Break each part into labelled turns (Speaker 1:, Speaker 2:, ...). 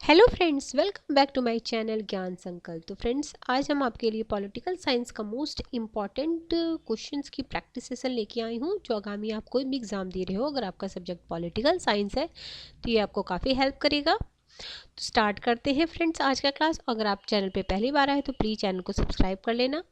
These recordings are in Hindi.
Speaker 1: Hello friends, welcome back to my channel Gyan Sankalp. तो फ्रेंड्स, आज हम आपके लिए पॉलिटिकल साइंस का मोस्ट इम्पॉर्टेंट क्वेश्चंस की प्रैक्टिस सेशन लेके आई हूँ, जो आगामी आप कोई भी एग्ज़ाम दे रहे हो, अगर आपका सब्जेक्ट पॉलिटिकल साइंस है तो ये आपको काफ़ी हेल्प करेगा। तो स्टार्ट करते हैं फ्रेंड्स आज का क्लास। अगर आप चैनल पे पहली बार आए तो प्लीज़ चैनल को सब्सक्राइब कर लेना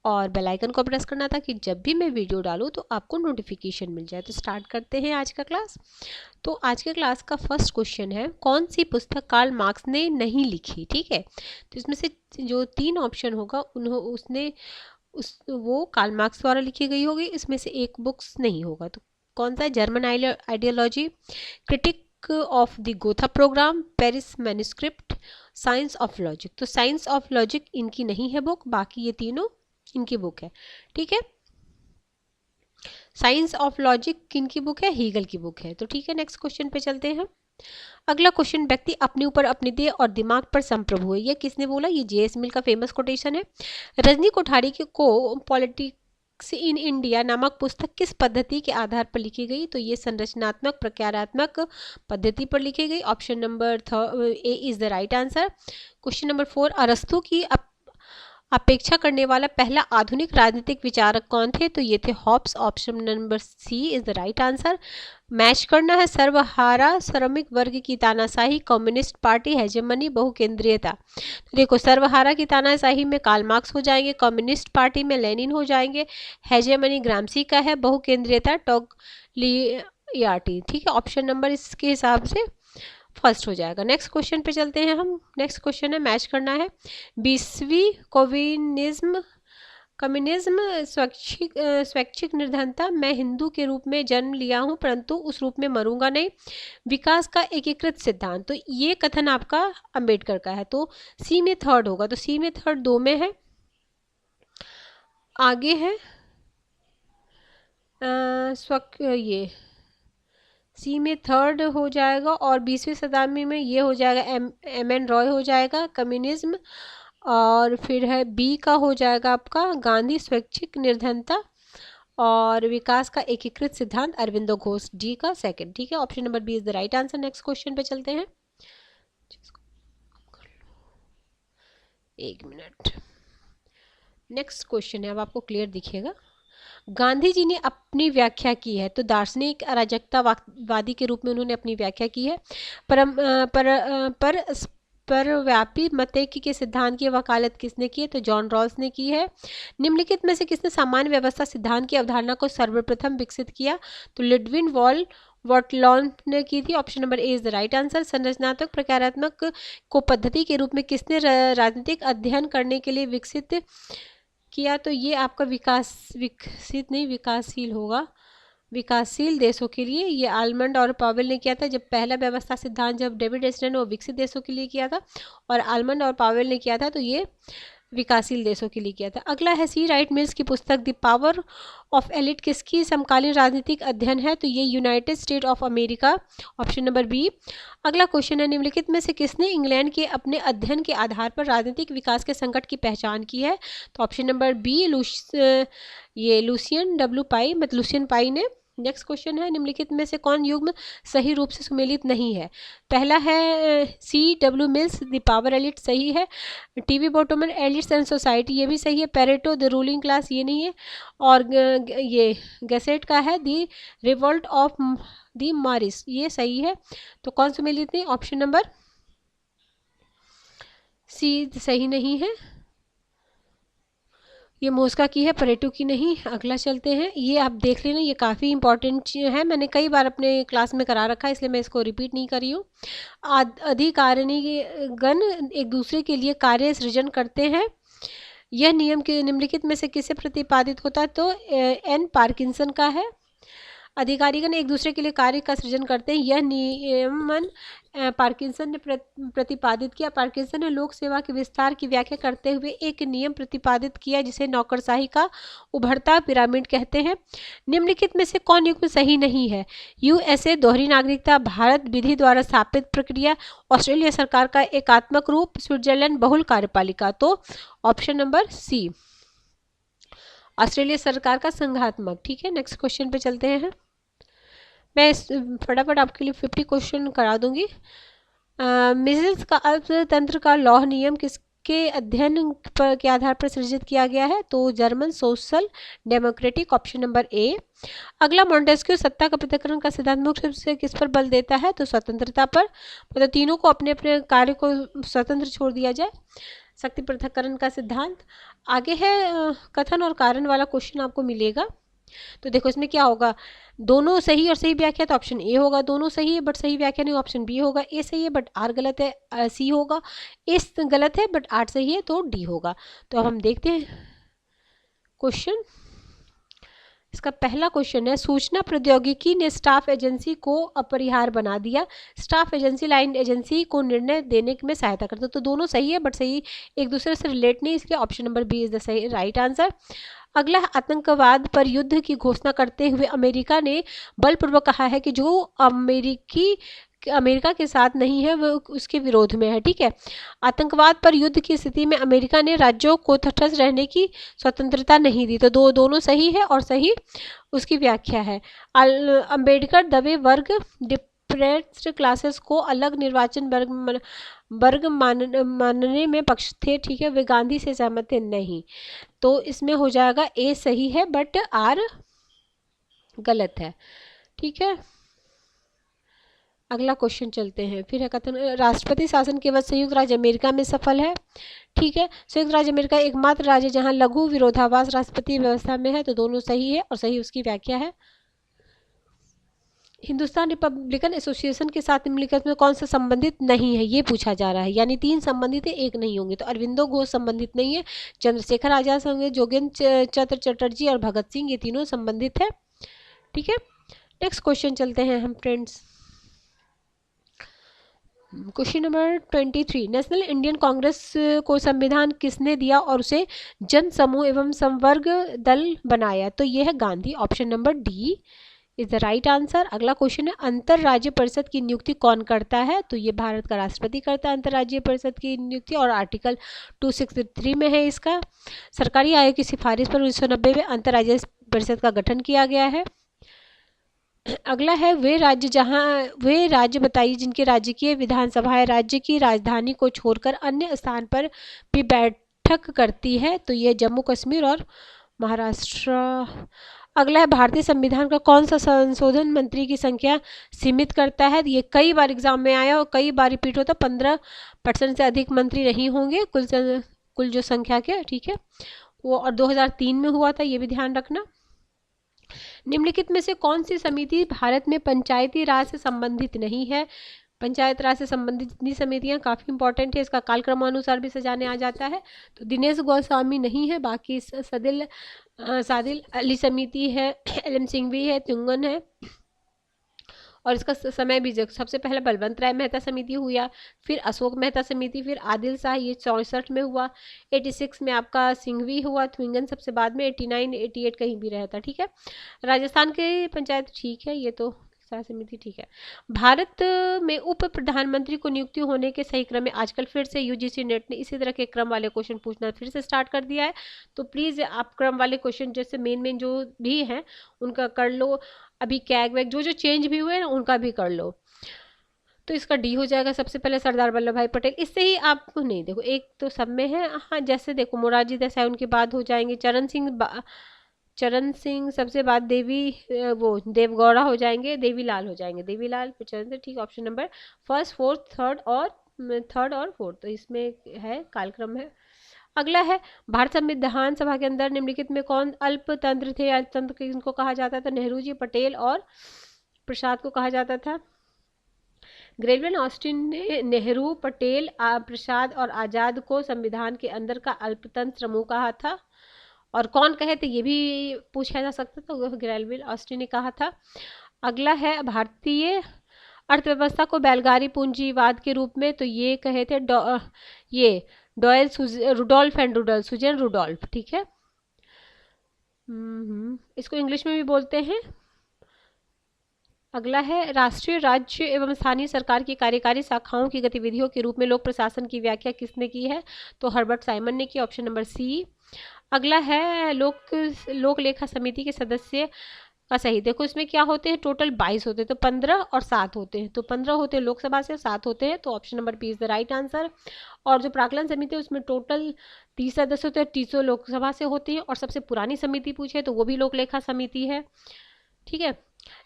Speaker 1: और बेल आइकन को प्रेस करना था कि जब भी मैं वीडियो डालूँ तो आपको नोटिफिकेशन मिल जाए। तो स्टार्ट करते हैं आज का क्लास। तो आज के क्लास का फर्स्ट क्वेश्चन है, कौन सी पुस्तक कार्ल मार्क्स ने नहीं लिखी। ठीक है, तो इसमें से जो तीन ऑप्शन होगा उसने वो कार्ल मार्क्स द्वारा लिखी गई होगी, इसमें से एक बुक्स नहीं होगा। तो कौन सा है? German ideology, critique of the Gotha programme, Paris manuscript, science of logic. तो साइंस ऑफ लॉजिक इनकी नहीं है बुक, बाकी ये तीनों इनकी बुक है। ठीक है, साइंस ऑफ लॉजिक किनकी बुक है? हीगल की बुक है। तो ठीक है, नेक्स्ट क्वेश्चन पे चलते हैं। अगला क्वेश्चन, व्यक्ति अपने ऊपर अपनी देह और दिमाग पर संप्रभु है, ये किसने बोला? ये जेएस मिल का फेमस कोटेशन है। रजनी कोठारी को पॉलिटिक्स इन इंडिया नामक पुस्तक किस पद्धति के आधार पर लिखी गई? तो ये संरचनात्मक प्रक्रियात्मक पद्धति पर लिखी गई। Option number A is the right answer. Question number 4, अरस्तु की अपेक्षा करने वाला पहला आधुनिक राजनीतिक विचारक कौन थे? तो ये थे Hobbes. Option number C is the right answer. Match करना है, सर्वहारा, श्रमिक वर्ग की तानाशाही, कम्युनिस्ट पार्टी, हेजेमनी, बहुकेंद्रीयता। तो देखो, सर्वहारा की तानाशाही में कार्ल मार्क्स हो जाएंगे, कम्युनिस्ट पार्टी में लेनिन हो जाएंगे, हेजेमनी ग्राम्सी का है, बहुकेंद्रीयता टॉगलियार्डी। ठीक है, ऑप्शन नंबर इसके हिसाब से फर्स्ट हो जाएगा। नेक्स्ट क्वेश्चन पे चलते हैं हम। नेक्स्ट क्वेश्चन है, मैच करना है, 20वीं कम्युनिज्म स्वैच्छिक निर्धनता, मैं हिंदू के रूप में जन्म लिया हूं परंतु उस रूप में मरूंगा नहीं, विकास का एकीकृत सिद्धांत। तो ये कथन आपका अंबेडकर का है, तो सी में थर्ड होगा। तो सी में थर्ड दो में है, आगे है ये सी में थर्ड हो जाएगा, और 20वीं शताब्दी में ये हो जाएगा एम एन रॉय हो जाएगा कम्युनिज्म, और फिर है बी का हो जाएगा आपका गांधी स्वैच्छिक निर्धनता, और विकास का एकीकृत सिद्धांत अरविंदो घोष, डी का सेकंड। ठीक है, option number B is the right answer. Next question पे चलते हैं, एक मिनट। नेक्स्ट क्वेश्चन है, अब आपको क्लियर दिखेगा। गांधी जी ने अपनी व्याख्या की है, तो दार्शनिक अराजकतावादी के रूप में उन्होंने अपनी व्याख्या की है। पर व्यापी मतैक्य के सिद्धांत की वकालत किसने की है? तो जॉन रॉल्स ने की है। निम्नलिखित में से किसने सामान्य व्यवस्था सिद्धांत की अवधारणा को सर्वप्रथम विकसित किया? तो लिडविन वॉल वॉटलॉन ने की थी। Option number A is the right answer. संरचनात्मक प्रकारात्मक को पद्धति के रूप में किसने राजनीतिक अध्ययन करने के लिए विकसित किया? तो ये आपका विकसित नहीं, विकासशील होगा, विकासशील देशों के लिए ये आलमंड और पावेल ने किया था। जब पहला व्यवस्था सिद्धांत जब डेविड एस्टन ने वो विकसित देशों के लिए किया था, और आलमंड और पावेल ने किया था तो ये विकासशील देशों के लिए किया था। अगला है, सी राइट मिल्स की पुस्तक द पावर ऑफ एलिट किसकी समकालीन राजनीतिक अध्ययन है? तो ये United State of America, option number B. अगला क्वेश्चन है, निम्नलिखित में से किसने इंग्लैंड के अपने अध्ययन के आधार पर राजनीतिक विकास के संकट की पहचान की है? तो ऑप्शन नंबर बी ये लुसियन डब्ल्यू पाई, मतलब लुसियन पाई ने। नेक्स्ट क्वेश्चन है, निम्नलिखित में से कौन युग्म सही रूप से सुमेलित नहीं है? पहला है C W Mills the power elite, सही है। TB Bottomore elites and society, ये भी सही है। पेरेटो द रूलिंग क्लास, ये नहीं है। और ये गैसेट का है द रिवोल्ट ऑफ द मारिस, ये सही है। तो कौन सुमेलित नहीं? ऑप्शन नंबर सी सही नहीं है, ये मोस्का की है, परेटो की नहीं। अगला चलते हैं, ये आप देख लेना, ये काफ़ी इंपॉर्टेंट है, मैंने कई बार अपने क्लास में करा रखा है इसलिए मैं इसको रिपीट नहीं कर रही हूँ। अधिकारिणीगण एक दूसरे के लिए कार्य सृजन करते हैं, यह नियम के निम्नलिखित में से किसे प्रतिपादित होता है? तो एन पार्किंसन का है। अधिकारीगण एक दूसरे के लिए कार्य का सृजन करते हैं, यह नियमन पार्किंसन ने प्रतिपादित किया। पार्किंसन ने लोक सेवा के विस्तार की व्याख्या करते हुए एक नियम प्रतिपादित किया जिसे नौकरशाही का उभरता पिरामिड कहते हैं। निम्नलिखित में से कौन युग्म सही नहीं है? यूएसए, दोहरी नागरिकता, भारत, विधि द्वारा स्थापित प्रक्रिया, ऑस्ट्रेलिया सरकार का एकात्मक रूप, स्विट्जरलैंड बहुल कार्यपालिका। तो ऑप्शन नंबर सी, ऑस्ट्रेलिया सरकार का संघात्मक। ठीक है, नेक्स्ट क्वेश्चन पे चलते हैं। मैं फटाफट आपके लिए 50 क्वेश्चन करा दूंगी। मिसेल्स का अर्थतंत्र का लौह नियम किसके अध्ययन पर के आधार पर सृजित किया गया है? तो German social democratic, option number A. अगला, मॉन्टेस्क्यू सत्ता का पृथक्करण का सिद्धांत मुख्य रूप से किस पर बल देता है? तो स्वतंत्रता पर, मतलब तीनों को अपने अपने कार्य को स्वतंत्र छोड़ दिया जाए, शक्ति पृथक्करण का सिद्धांत। आगे है कथन और कारण वाला क्वेश्चन आपको मिलेगा। तो देखो इसमें क्या होगा, दोनों सही और सही व्याख्या, तो ऑप्शन ए होगा। दोनों सही है बट सही व्याख्या नहीं, ऑप्शन बी होगा। ए सही है बट आर गलत है, सी होगा। ए गलत है बट आर सही है, तो डी होगा। तो अब हम देखते हैं क्वेश्चन। इसका पहला क्वेश्चन है, सूचना प्रौद्योगिकी ने स्टाफ एजेंसी को अपरिहार्य बना दिया। स्टाफ एजेंसी लाइन एजेंसी को निर्णय देने में सहायता करता है। तो दोनों सही है बट सही एक दूसरे से रिलेट नहीं, इसलिए option number B is the सही राइट आंसर। अगला, आतंकवाद पर युद्ध की घोषणा करते हुए अमेरिका ने बलपूर्वक कहा है कि जो अमेरिका के साथ नहीं है वो उसके विरोध में है। ठीक है, आतंकवाद पर युद्ध की स्थिति में अमेरिका ने राज्यों को तटस्थ रहने की स्वतंत्रता नहीं दी। तो दोनों सही है और सही उसकी व्याख्या है। अंबेडकर दबे वर्ग डिप्रेस्ड क्लासेस को अलग निर्वाचन वर्ग मानने में पक्ष थे। ठीक है, वे गांधी से सहमत थे नहीं। तो इसमें हो जाएगा ए सही है बट आर गलत है। ठीक है, अगला क्वेश्चन चलते हैं। फिर है कथन, राष्ट्रपति शासन केवल संयुक्त राज्य अमेरिका में सफल है। ठीक है, संयुक्त राज्य अमेरिका एकमात्र राज्य जहां लघु विरोधाभास राष्ट्रपति व्यवस्था में है। तो दोनों सही है और सही उसकी व्याख्या है। हिंदुस्तान रिपब्लिकन एसोसिएशन के साथ निम्नलिखित में कौन सा संबंधित नहीं है, ये पूछा जा रहा है। यानी 3 संबंधित है, 1 नहीं होंगे। तो अरविंदो घोष संबंधित नहीं है, चंद्रशेखर आजाद होंगे, जोगेंद्र चंद्र चटर्जी और भगत सिंह, ये तीनों संबंधित है। ठीक है, नेक्स्ट क्वेश्चन चलते हैं हम friends. Question number 23, national Indian Congress को संविधान किसने दिया और उसे जन समूह एवं संवर्ग दल बनाया? तो ये है Gandhi, option number D is the right answer. अगला क्वेश्चन है, अंतर राज्य परिषद की नियुक्ति कौन करता है? तो ये भारत का राष्ट्रपति करता है अंतर राज्य परिषद की नियुक्ति, और आर्टिकल 263 में है इसका। सरकारी आयोग की सिफारिश पर 1990 में अंतर राज्य परिषद का गठन किया गया है। अगला है, वे राज्य बताइए जिनकी राजकीय विधानसभाएं राज्य की राजधानी को छोड़कर अन्य स्थान पर भी बैठक करती है। तो ये जम्मू कश्मीर और महाराष्ट्र। अगला है, भारतीय संविधान का कौन सा संशोधन मंत्री की संख्या सीमित करता है? ये कई बार एग्जाम में आया और कई बार रिपीट होता। 15% से अधिक मंत्री नहीं होंगे कुल जो संख्या के। ठीक है, वो और 2003 में हुआ था, ये भी ध्यान रखना। निम्नलिखित में से कौन सी समिति भारत में पंचायती राज से संबंधित नहीं है? पंचायत राज से संबंधित जितनी समितियां काफ़ी इंपॉर्टेंट है, इसका कालक्रमानुसार भी सजाने आ जाता है। तो दिनेश गोस्वामी नहीं है, बाकी सादिल अली समिति है, एल.एम. सिंघवी है, त्युंगन है, और इसका समय भी सबसे पहले बलवंत राय मेहता समिति हुआ, फिर अशोक मेहता समिति, फिर आदिल शाह, ये 64 में हुआ। 86 में आपका सिंघवी हुआ, थ्विंगन सबसे बाद में, 89 88 कहीं भी रहता। ठीक है, राजस्थान के पंचायत ठीक है, ये तो समिति ठीक है। भारत में उप प्रधानमंत्री को नियुक्ति होने के सही क्रम में आजकल फिर से यूजीसी नेट ने इसी तरह के क्रम वाले क्वेश्चन पूछना फिर से स्टार्ट कर दिया है। तो प्लीज़ आप क्रम वाले क्वेश्चन जैसे मेन जो भी हैं उनका कर लो। अभी कैग वैग जो चेंज भी हुए ना उनका भी कर लो। तो इसका डी हो जाएगा सबसे पहले सरदार वल्लभ भाई पटेल। इससे ही आपको नहीं, देखो एक तो सब में है, हाँ जैसे देखो मोरारजी देसाई उनके बाद हो जाएंगे, चरण सिंह सबसे बाद देवगौड़ा हो जाएंगे, देवीलाल हो जाएंगे, देवीलाल फिर चरण सिंह। ठीक, option number first, fourth, third और फोर्थ, तो इसमें है कालक्रम है। अगला है, भारत संविधान सभा के अंदर निम्नलिखित में कौन अल्पतंत्र थे? अल्पतंत्र किनको कहा जाता था? नेहरू जी, पटेल और प्रसाद को कहा जाता था। ग्रेलवेल ऑस्टिन ने नेहरू, पटेल, प्रसाद और आजाद को संविधान के अंदर का अल्पतंत्र समूह कहा था। और कौन कहे थे ये भी पूछा जा सकता था, तो ग्रेलवेल ऑस्टिन ने कहा था। अगला है, भारतीय अर्थव्यवस्था को बैलगाड़ी पूंजीवाद के रूप में, तो ये कहे थे सुजैन रुडोल्फ। ठीक है, इसको इंग्लिश में भी बोलते हैं। अगला है, राष्ट्रीय, राज्य एवं स्थानीय सरकार की कार्यकारी शाखाओं की गतिविधियों के रूप में लोक प्रशासन की व्याख्या किसने की है? तो हर्बर्ट साइमन ने की, ऑप्शन नंबर सी। अगला है, लोक लेखा समिति के सदस्य असही। देखो इसमें क्या होते हैं, टोटल 22 होते हैं, तो 15 और 7 होते हैं, तो 15 होते हैं लोकसभा से, 7 होते हैं, तो option number B is the right answer. और जो प्राक्कलन समिति है उसमें टोटल 30 सदस्य होते हैं, 30 लोकसभा से होती है, और सबसे पुरानी समिति पूछे तो वो भी लोक लेखा समिति है। ठीक है।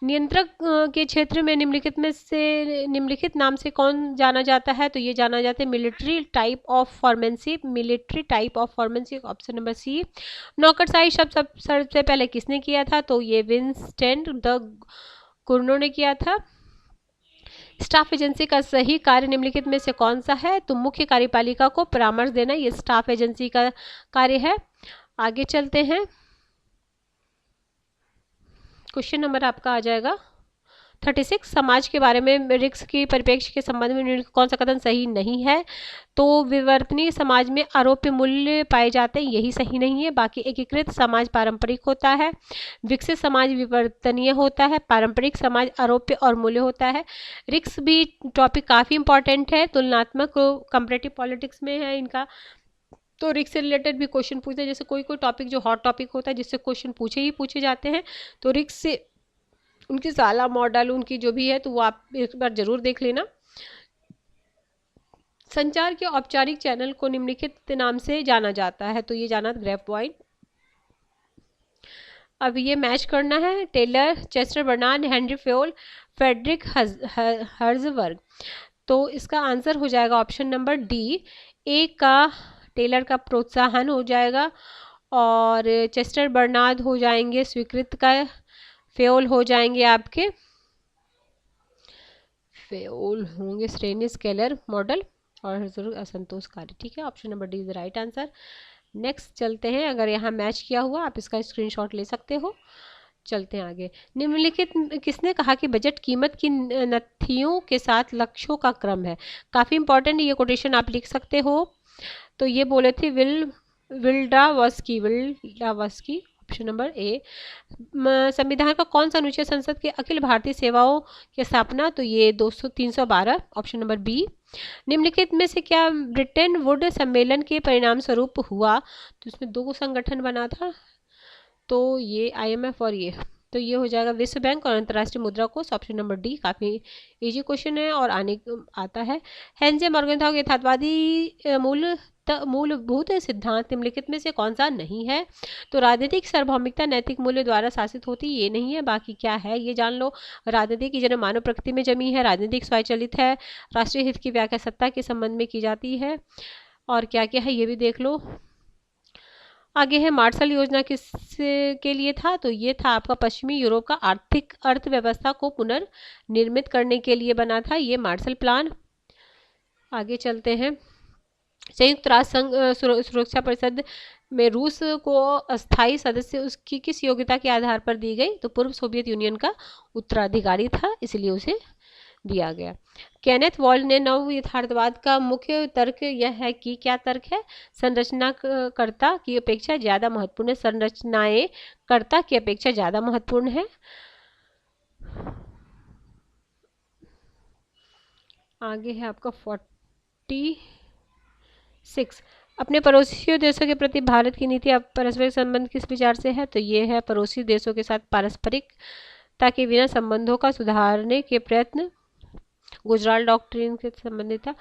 Speaker 1: नियंत्रक के क्षेत्र में निम्नलिखित नाम से कौन जाना जाता है, तो ये जाना जाता है मिलिट्री टाइप ऑफ फॉर्मेंशिप, मिलिट्री टाइप ऑफ फॉर्मेंशिप, ऑप्शन नंबर सी। नौकरशाही शब्द सबसे पहले किसने किया था, तो ये विंस्टेंट द कुर्नो ने किया था। स्टाफ एजेंसी का सही कार्य निम्नलिखित में से कौन सा है, तो मुख्य कार्यपालिका को परामर्श देना, ये स्टाफ एजेंसी का कार्य है। आगे चलते हैं, क्वेश्चन नंबर आपका आ जाएगा 36। समाज के बारे में रिस्क की परिप्रेक्ष्य के संबंध में कौन सा कथन सही नहीं है, तो विवर्तनीय समाज में आरोप्य मूल्य पाए जाते हैं, यही सही नहीं है। बाकी एकीकृत समाज पारंपरिक होता है, विकसित समाज विवर्तनीय होता है, पारंपरिक समाज आरोप्य और मूल्य होता है। रिस्क भी टॉपिक काफ़ी इंपॉर्टेंट है, तुलनात्मक कंपैरेटिव पॉलिटिक्स में है इनका, तो रिस्क से रिलेटेड भी क्वेश्चन पूछते हैं। जैसे कोई कोई टॉपिक जो हॉट टॉपिक होता है जिससे क्वेश्चन पूछे जाते हैं, तो रिस्क से उनकी साला मॉडल उनकी जो भी है तो वो आप एक बार जरूर देख लेना। संचार के औपचारिक चैनल को निम्नलिखित नाम से जाना जाता है, तो ये जाना ग्रेफ पॉइंट। अब ये मैच करना है, Taylor, Chester Barnard, Henry Fayol, Frederick Herzberg, तो इसका आंसर हो जाएगा ऑप्शन नंबर डी। ए का टेलर का प्रोत्साहन हो जाएगा, और चेस्टर बर्नार्ड हो जाएंगे स्वीकृत का, फ्योल हो जाएंगे आपके, फ्योल होंगे श्रेणी स्केलर मॉडल, और असंतोषकारी। ठीक है, option number D is the right answer. Next चलते हैं, अगर यहाँ मैच किया हुआ आप इसका स्क्रीनशॉट ले सकते हो। चलते हैं आगे। निम्नलिखित किसने कहा कि बजट कीमत की नथियों के साथ लक्ष्यों का क्रम है, काफ़ी इंपॉर्टेंट ये कोटेशन आप लिख सकते हो। तो ये बोले थे विल्डावस्की, ऑप्शन नंबर ए। संविधान का कौन सा अनुच्छेद संसद के अखिल भारतीय सेवाओं की स्थापना, तो ये 312, ऑप्शन नंबर बी। निम्नलिखित में से क्या ब्रिटेन वुड सम्मेलन के परिणाम स्वरूप हुआ, तो इसमें 2 संगठन बना था, तो ये IMF और तो ये हो जाएगा विश्व बैंक और अंतर्राष्ट्रीय मुद्रा कोष, ऑप्शन नंबर डी। काफ़ी इजी क्वेश्चन है और आता है। हेनजे मॉर्गनथाउ के यथार्थवादी मूलभूत सिद्धांत निम्नलिखित में से कौन सा नहीं है, तो राजनीतिक सार्वभौमिकता नैतिक मूल्य द्वारा शासित होती, ये नहीं है। बाकी क्या है ये जान लो। राजनीति की जन्म मानव प्रकृति में जमी है, राजनीतिक स्वचालित है, राष्ट्रीय हित की व्याख्या सत्ता के संबंध में की जाती है, और क्या क्या है ये भी देख लो। आगे है मार्शल योजना किस के लिए था, तो ये था आपका पश्चिमी यूरोप का आर्थिक अर्थव्यवस्था को पुनर्निर्मित करने के लिए बना था ये मार्शल प्लान। आगे चलते हैं, संयुक्त राष्ट्र संघ सुरक्षा परिषद में रूस को अस्थायी सदस्य उसकी किस योग्यता के आधार पर दी गई, तो पूर्व सोवियत यूनियन का उत्तराधिकारी था इसलिए उसे दिया गया। केनेथ वॉल्ड ने नव यथार्थवाद का मुख्य तर्क यह है कि, क्या तर्क है, संरचनाकर्ता की अपेक्षा ज़्यादा महत्वपूर्ण है, संरचनाएं कर्ता की अपेक्षा ज़्यादा महत्वपूर्ण है। आगे है आपका 46, अपने पड़ोसी देशों के प्रति भारत की नीति पारस्परिक संबंध किस विचार से है, तो ये है पड़ोसी देशों के साथ पारस्परिकता के बिना संबंधों का सुधारने के प्रयत्न, गुजराल डॉक्ट्रिन से संबंधित था।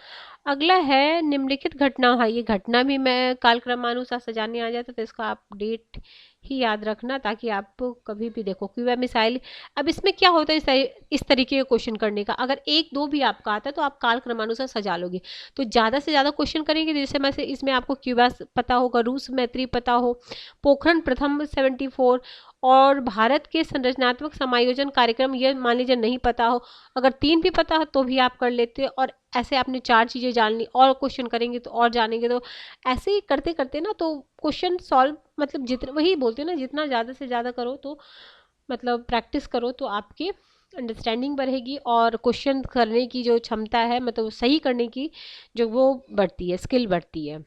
Speaker 1: अगला है निम्नलिखित घटना, हाँ ये घटना भी मैं कालक्रमानुसार सजाने आ जाता, तो इसका आप डेट ही याद रखना ताकि आप कभी भी देखो क्यूबा मिसाइल। अब इसमें क्या होता है इस तरीके के क्वेश्चन करने का, अगर 1-2 भी आपका आता है तो आप कालक्रमानुसार सजा लोगे, तो ज़्यादा से ज़्यादा क्वेश्चन करेंगे। जैसे मैं इसमें आपको क्यूबा पता होगा, रूस मैत्री पता हो, पोखरण प्रथम 74 और भारत के संरचनात्मक समायोजन कार्यक्रम ये मान लीजिए नहीं पता हो, अगर 3 भी पता हो तो भी आप कर लेते, और ऐसे आपने 4 चीज़ें जान ली और क्वेश्चन करेंगे तो और जानेंगे, तो ऐसे ही करते करते ना तो क्वेश्चन सॉल्व, मतलब जितना वही बोलते हैं ना, जितना ज़्यादा से ज़्यादा करो तो मतलब प्रैक्टिस करो तो आपकी अंडरस्टैंडिंग बढ़ेगी और क्वेश्चन करने की जो क्षमता है, मतलब सही करने की जो वो बढ़ती है, स्किल बढ़ती है।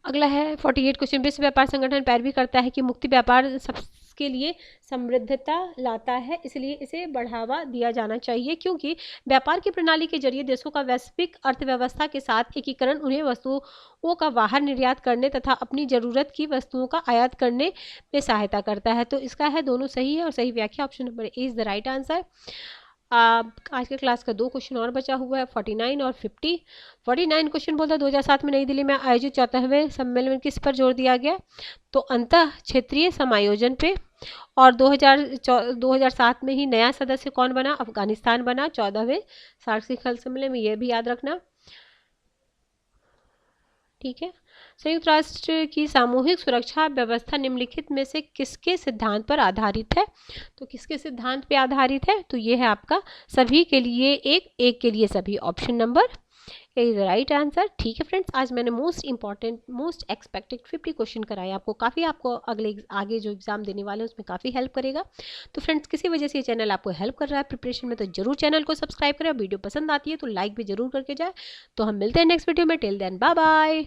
Speaker 1: अगला है 48 क्वेश्चन, विश्व व्यापार संगठन पैरवी करता है कि मुक्त व्यापार किसके लिए, समृद्धता लाता है, इसलिए इसे बढ़ावा दिया जाना चाहिए, क्योंकि व्यापार की प्रणाली के जरिए देशों का वैश्विक अर्थव्यवस्था के साथ एकीकरण उन्हें वस्तुओं का बाहर निर्यात करने तथा अपनी जरूरत की वस्तुओं का आयात करने में सहायता करता है। तो इसका है दोनों सही है और सही व्याख्या option number A is the right answer. आज के क्लास का 2 क्वेश्चन और बचा हुआ है, 49 और 50। 49 क्वेश्चन बोलता है 2007 में नई दिल्ली में आयोजित 14वें सम्मेलन में किस पर जोर दिया गया, तो अंतः क्षेत्रीय समायोजन पे। और 2007 में ही नया सदस्य कौन बना, अफगानिस्तान बना 14वें सार्क शिखर सम्मेलन में, यह भी याद रखना, ठीक है। संयुक्त राष्ट्र की सामूहिक सुरक्षा व्यवस्था निम्नलिखित में से किसके सिद्धांत पर आधारित है, तो किसके सिद्धांत पे आधारित है, तो ये है आपका सभी के लिए एक, एक के लिए सभी, option number A is the right answer. ठीक है फ्रेंड्स, आज मैंने most important most expected 50 question कराए आपको, काफ़ी आपको आगे जो एग्जाम देने वाले हैं उसमें काफ़ी हेल्प करेगा। तो फ्रेंड्स, किसी वजह से ये चैनल आपको हेल्प कर रहा है प्रिपरेशन में, तो जरूर चैनल को सब्सक्राइब करें, वीडियो पसंद आती है तो लाइक भी जरूर करके जाए। तो हम मिलते हैं नेक्स्ट वीडियो में, टिल देन बाय बाय।